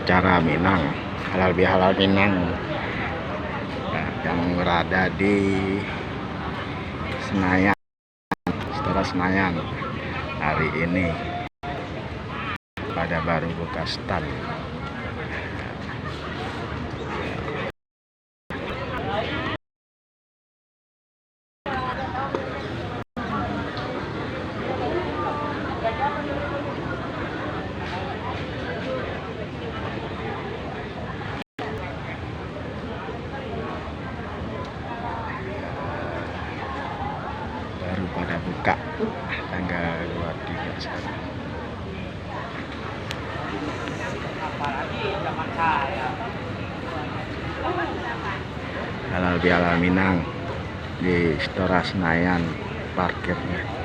acara Minang, halal bihalal Minang, yang berada di Senayan, Istora Senayan hari ini. Pada baru buka stand. Baru pada buka tanggal 23 sekarang. Halal bihalal Minang di Istora Senayan parkirnya.